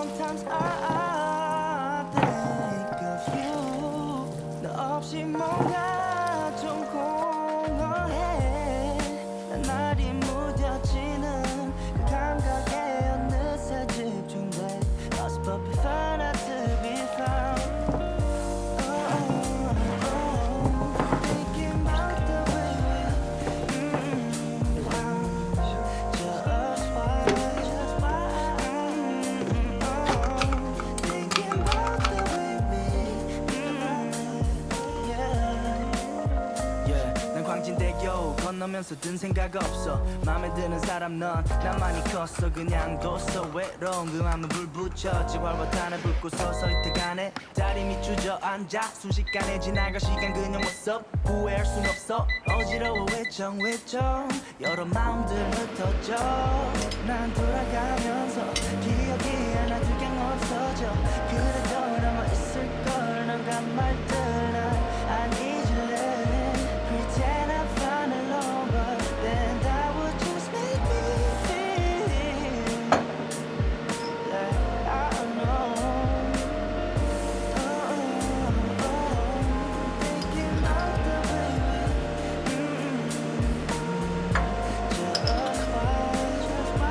Sometimes I think of you. 너 없이 뭔가 좀 공허해. 난 날이 무뎌지는 그 감각에 어느새 집중돼. Lost but found out to be found. Thinking about the way we just why thinking about the way we yeah. 난 광진대교 건너면서 든 생각 없어. 맘에 드는 사람 넌 나만이 컸어. 그냥 뒀어. 외로운 그 맘에 불 붙여 지활과 탄에 붉고 서서히 태가네. 다리 밑 주저앉아 순식간에 지나갈 시간 그냥 what's up 후회할 순 없어. 어지러워 외정 여러 마음들 흩어져. 난 돌아가면서 기억이 하나 둘 그냥 없어져. 그래도 남아있을걸 너가 말들 난 안 잊을래. Pretend I find alone but then that would just make me feel like I know. Thinking about the way we just why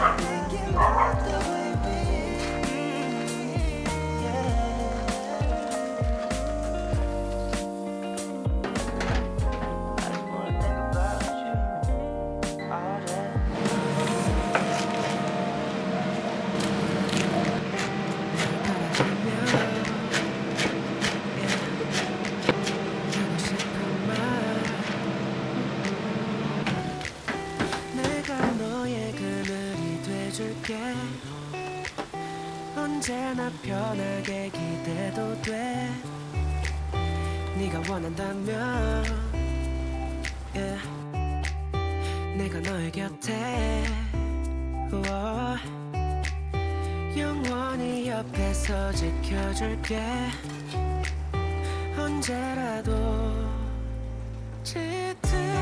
thinking about the way we yeah. 내가 너의 그늘이 돼줄게. 언제나 편하게 기대도 돼. 네가 원한다면 yeah. 내가 너의 곁에 우와. 영원히 옆에서 지켜줄게. 언제라도 짙은